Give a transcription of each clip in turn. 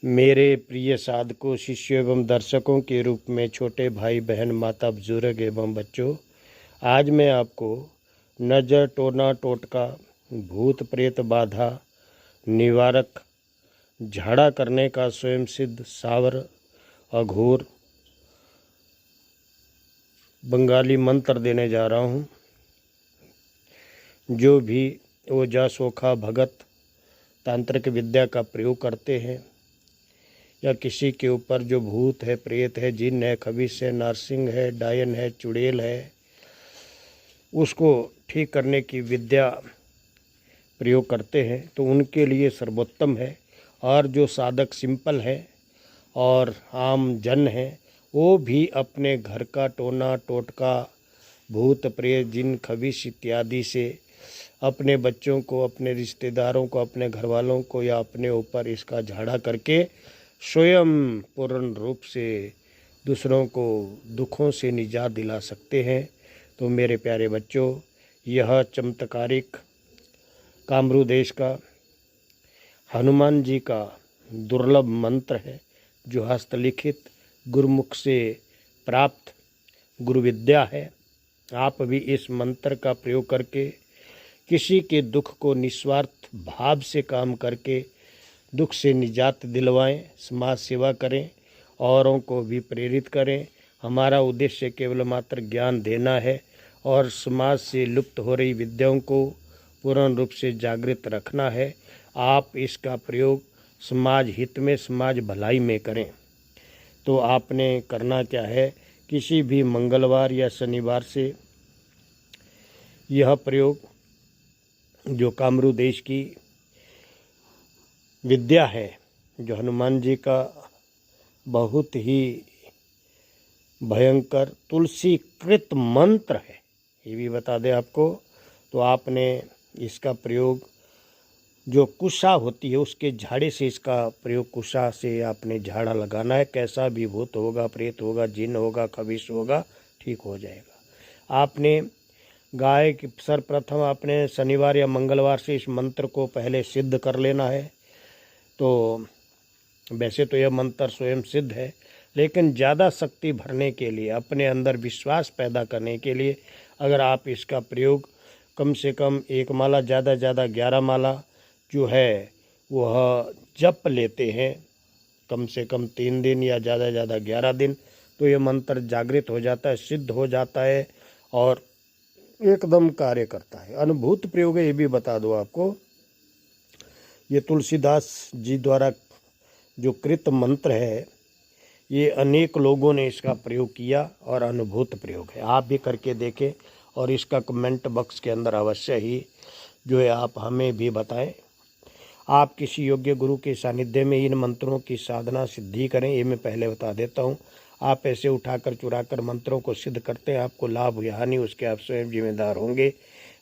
मेरे प्रिय साधकों, शिष्यों एवं दर्शकों के रूप में छोटे भाई बहन, माता बुजुर्ग एवं बच्चों, आज मैं आपको नज़र, टोना टोटका, भूत प्रेत बाधा निवारक, झाड़ा करने का स्वयं सिद्ध, सावर, अघोर बंगाली मंत्र देने जा रहा हूँ। जो भी ओझा, सोखा, भगत तांत्रिक विद्या का प्रयोग करते हैं या किसी के ऊपर जो भूत है, प्रेत है, जिन है, खबीस है, नारसिंग है, डायन है, चुड़ैल है, उसको ठीक करने की विद्या प्रयोग करते हैं तो उनके लिए सर्वोत्तम है। और जो साधक सिंपल है और आम जन है, वो भी अपने घर का टोना टोटका, भूत प्रेत, जिन खबीस इत्यादि से अपने बच्चों को, अपने रिश्तेदारों को, अपने घर वालों को या अपने ऊपर इसका झाड़ा करके स्वयं पूर्ण रूप से दूसरों को दुखों से निजात दिला सकते हैं। तो मेरे प्यारे बच्चों, यह चमत्कारिक कामरू देश का हनुमान जी का दुर्लभ मंत्र है, जो हस्तलिखित गुरुमुख से प्राप्त गुरु विद्या है। आप भी इस मंत्र का प्रयोग करके किसी के दुख को निस्वार्थ भाव से काम करके दुख से निजात दिलवाएं, समाज सेवा करें, औरों को भी प्रेरित करें। हमारा उद्देश्य केवल मात्र ज्ञान देना है और समाज से लुप्त हो रही विद्याओं को पूर्ण रूप से जागृत रखना है। आप इसका प्रयोग समाज हित में, समाज भलाई में करें। तो आपने करना क्या है, किसी भी मंगलवार या शनिवार से यह प्रयोग, जो कामरू देश की विद्या है, जो हनुमान जी का बहुत ही भयंकर तुलसी कृत मंत्र है, ये भी बता दें आपको। तो आपने इसका प्रयोग, जो कुशा होती है उसके झाड़े से इसका प्रयोग, कुशा से आपने झाड़ा लगाना है। कैसा भी भूत होगा, प्रेत होगा, जिन होगा, खबीस होगा, ठीक हो जाएगा। आपने गाय की सर्वप्रथम आपने शनिवार या मंगलवार से इस मंत्र को पहले सिद्ध कर लेना है। तो वैसे तो यह मंत्र स्वयं सिद्ध है, लेकिन ज़्यादा शक्ति भरने के लिए, अपने अंदर विश्वास पैदा करने के लिए, अगर आप इसका प्रयोग कम से कम 1 माला, ज़्यादा 11 माला जो है वह जप लेते हैं, कम से कम 3 दिन या ज़्यादा 11 दिन, तो यह मंत्र जागृत हो जाता है, सिद्ध हो जाता है और एकदम कार्य करता है। अनुभूत प्रयोग है, ये भी बता दो आपको। ये तुलसीदास जी द्वारा जो कृत मंत्र है, ये अनेक लोगों ने इसका प्रयोग किया और अनुभूत प्रयोग है। आप भी करके देखें और इसका कमेंट बॉक्स के अंदर अवश्य ही जो है आप हमें भी बताएं। आप किसी योग्य गुरु के सानिध्य में इन मंत्रों की साधना सिद्धि करें, ये मैं पहले बता देता हूँ। आप ऐसे उठाकर चुराकर मंत्रों को सिद्ध करते हैं, आपको लाभ या हानि उसके आप स्वयं जिम्मेदार होंगे।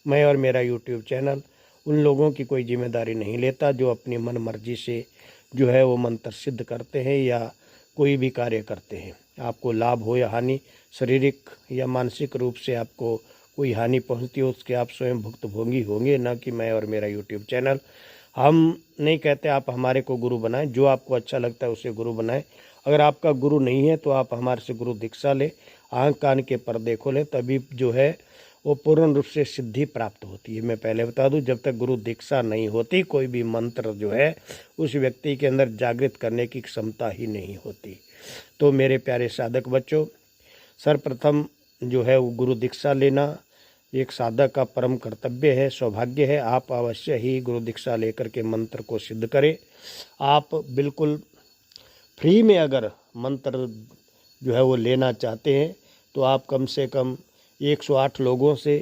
मैं और मेरा यूट्यूब चैनल उन लोगों की कोई जिम्मेदारी नहीं लेता जो अपनी मन मर्जी से जो है वो मंत्र सिद्ध करते हैं या कोई भी कार्य करते हैं। आपको लाभ हो या हानि, शारीरिक या मानसिक रूप से आपको कोई हानि पहुंचती हो, उसके आप स्वयं भुक्तभोगी होंगे, ना कि मैं और मेरा यूट्यूब चैनल। हम नहीं कहते आप हमारे को गुरु बनाएं, जो आपको अच्छा लगता है उसे गुरु बनाएं। अगर आपका गुरु नहीं है तो आप हमारे से गुरु दीक्षा लें, आँख कान के पर्दे खोलें, तभी जो है वो पूर्ण रूप से सिद्धि प्राप्त होती है। मैं पहले बता दूं, जब तक गुरु दीक्षा नहीं होती, कोई भी मंत्र जो है उस व्यक्ति के अंदर जागृत करने की क्षमता ही नहीं होती। तो मेरे प्यारे साधक बच्चों, सर्वप्रथम जो है वो गुरु दीक्षा लेना एक साधक का परम कर्तव्य है, सौभाग्य है। आप अवश्य ही गुरु दीक्षा लेकर के मंत्र को सिद्ध करें। आप बिल्कुल फ्री में अगर मंत्र जो है वो लेना चाहते हैं तो आप कम से कम 108 लोगों से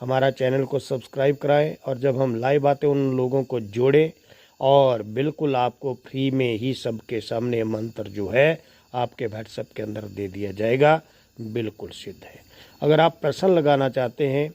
हमारा चैनल को सब्सक्राइब कराएं और जब हम लाइव आते हैं उन लोगों को जोड़ें और बिल्कुल आपको फ्री में ही सबके सामने मंत्र जो है आपके व्हाट्सएप के अंदर दे दिया जाएगा, बिल्कुल सिद्ध है। अगर आप प्रश्न लगाना चाहते हैं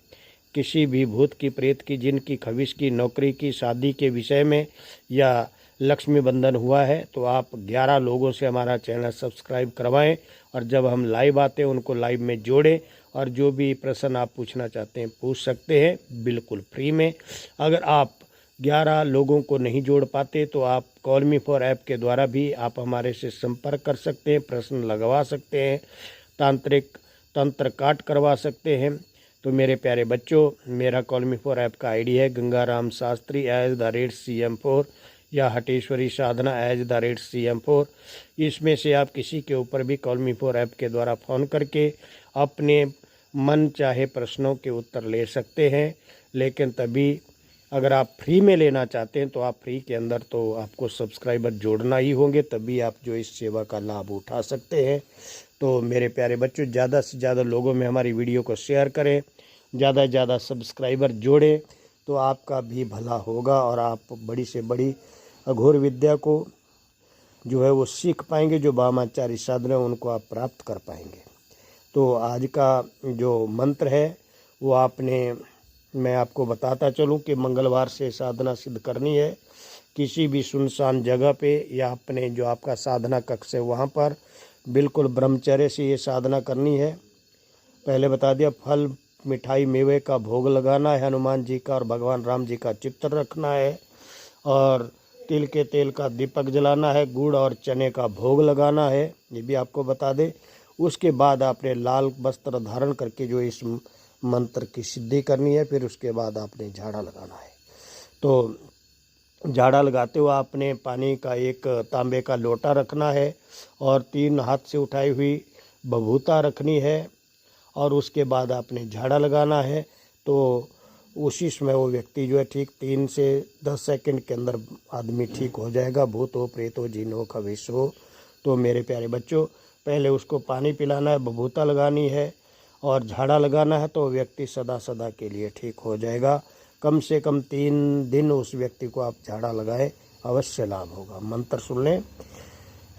किसी भी भूत की, प्रेत की, जिन की, खबीस की, नौकरी की, शादी के विषय में या लक्ष्मी बंधन हुआ है, तो आप 11 लोगों से हमारा चैनल सब्सक्राइब करवाएं और जब हम लाइव आते हैं उनको लाइव में जोड़ें और जो भी प्रश्न आप पूछना चाहते हैं पूछ सकते हैं, बिल्कुल फ्री में। अगर आप 11 लोगों को नहीं जोड़ पाते तो आप कॉल मी फॉर ऐप के द्वारा भी आप हमारे से संपर्क कर सकते हैं, प्रश्न लगवा सकते हैं, तांत्रिक तंत्र काट करवा सकते हैं। तो मेरे प्यारे बच्चों, मेरा कॉल मी फॉर ऐप का आईडी है गंगाराम शास्त्री @CM4 या हटेश्वरी साधना @CM4। इसमें से आप किसी के ऊपर भी कॉल मी फॉर ऐप के द्वारा फ़ोन करके अपने मन चाहे प्रश्नों के उत्तर ले सकते हैं। लेकिन तभी अगर आप फ्री में लेना चाहते हैं तो आप फ्री के अंदर तो आपको सब्सक्राइबर जोड़ना ही होंगे, तभी आप जो इस सेवा का लाभ उठा सकते हैं। तो मेरे प्यारे बच्चों, ज़्यादा से ज़्यादा लोगों में हमारी वीडियो को शेयर करें, ज़्यादा से ज़्यादा सब्सक्राइबर जोड़ें, तो आपका भी भला होगा और आप बड़ी से बड़ी अघोर विद्या को जो है वो सीख पाएंगे। जो वामाचारी साधना है उनको आप प्राप्त कर पाएंगे। तो आज का जो मंत्र है वो मैं आपको बताता चलूं कि मंगलवार से साधना सिद्ध करनी है। किसी भी सुनसान जगह पे या अपने जो आपका साधना कक्ष है वहाँ पर बिल्कुल ब्रह्मचर्य से ये साधना करनी है। पहले बता दिया, फल मिठाई मेवे का भोग लगाना है, हनुमान जी का और भगवान राम जी का चित्र रखना है, और तिल के तेल का दीपक जलाना है, गुड़ और चने का भोग लगाना है, ये भी आपको बता दें। उसके बाद आपने लाल वस्त्र धारण करके जो इस मंत्र की सिद्धि करनी है, फिर उसके बाद आपने झाड़ा लगाना है। तो झाड़ा लगाते हुए आपने पानी का एक तांबे का लोटा रखना है और 3 हाथ से उठाई हुई बभूता रखनी है, और उसके बाद आपने झाड़ा लगाना है। तो उसी समय वो व्यक्ति जो है ठीक 3 से 10 सेकंड के अंदर आदमी ठीक हो जाएगा। भूत हो, प्रेत हो, जिन हो, खबीस हो। तो मेरे प्यारे बच्चों, पहले उसको पानी पिलाना है, बभूता लगानी है और झाड़ा लगाना है, तो व्यक्ति सदा सदा के लिए ठीक हो जाएगा। कम से कम 3 दिन उस व्यक्ति को आप झाड़ा लगाए, अवश्य लाभ होगा। मंत्र सुन लें।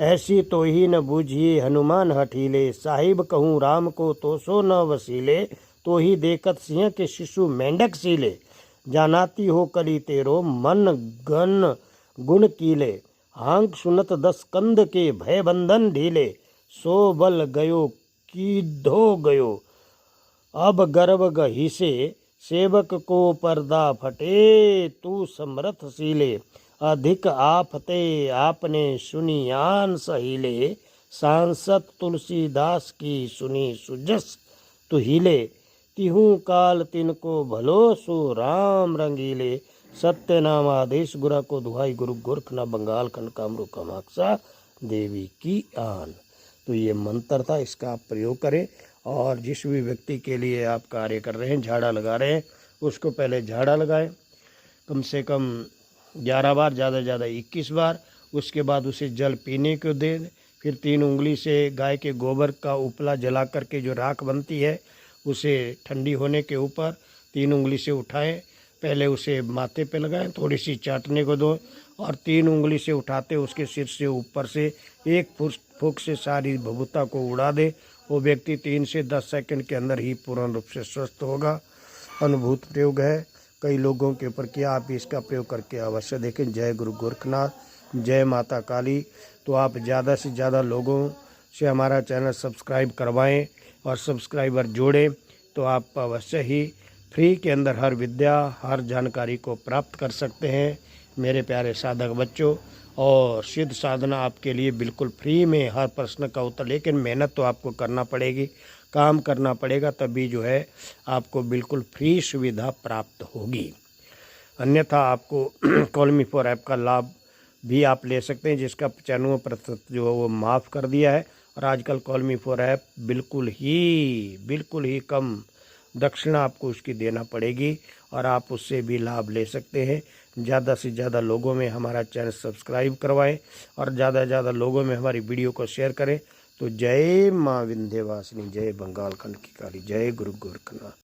ऐसी तो ही न बूझिए हनुमान हठीले, साहिब कहूँ राम को तो सो न वसीले, तो ही देखत सिंह के शिशु मेंढक सीले, जानाती हो कली तेरो मन गन गुण कीले, हांक सुनत 10 कंद के भय बंधन ढीले, सो बल गयो कीधो गयो, अब गर्भ गहिसे, सेवक को पर्दा फटे, तू समरथ सीले, अधिक आफते आपने सुनी आन सहीले, सांसद तुलसीदास की सुनी सुजस तु हिले, तिहु काल तिनको भलो सो राम रंगीले, सत्य नाम आदेश गुरा को दुहाई, गुरु गोरख न बंगाल खंड कामरू कामाक्षा देवी की आन। तो ये मंत्र था, इसका आप प्रयोग करें। और जिस भी व्यक्ति के लिए आप कार्य कर रहे हैं, झाड़ा लगा रहे हैं, उसको पहले झाड़ा लगाएं कम से कम 11 बार, ज़्यादा से ज़्यादा 21 बार। उसके बाद उसे जल पीने को दें। फिर 3 उंगली से गाय के गोबर का उपला जला करके जो राख बनती है उसे ठंडी होने के ऊपर 3 उंगली से उठाएं। पहले उसे माथे पे लगाएं, थोड़ी सी चाटने को दो, और 3 उंगली से उठाते उसके सिर से ऊपर से एक फूंक से सारी भभूता को उड़ा दे। वो व्यक्ति 3 से 10 सेकंड के अंदर ही पूर्ण रूप से स्वस्थ होगा। अनुभूत प्रयोग है, कई लोगों के ऊपर किया। आप इसका प्रयोग करके अवश्य देखें। जय गुरु गोरखनाथ, जय माता काली। तो आप ज़्यादा से ज़्यादा लोगों से हमारा चैनल सब्सक्राइब करवाएं और सब्सक्राइबर जोड़ें, तो आप अवश्य ही फ्री के अंदर हर विद्या, हर जानकारी को प्राप्त कर सकते हैं मेरे प्यारे साधक बच्चों। और सिद्ध साधना आपके लिए बिल्कुल फ्री में, हर प्रश्न का उत्तर। लेकिन मेहनत तो आपको करना पड़ेगी, काम करना पड़ेगा, तभी जो है आपको बिल्कुल फ्री सुविधा प्राप्त होगी। अन्यथा आपको कॉल मी फॉर ऐप का लाभ भी आप ले सकते हैं, जिसका 95% जो है वो माफ़ कर दिया है। और आजकल कॉल मी फॉर ऐप बिल्कुल ही कम दक्षिणा आपको उसकी देना पड़ेगी और आप उससे भी लाभ ले सकते हैं। ज़्यादा से ज़्यादा लोगों में हमारा चैनल सब्सक्राइब करवाएं और ज़्यादा से ज़्यादा लोगों में हमारी वीडियो को शेयर करें। तो जय माँ विंध्यवासिनी, जय बंगाल खंड की काली, जय गुरु गोरखनाथ।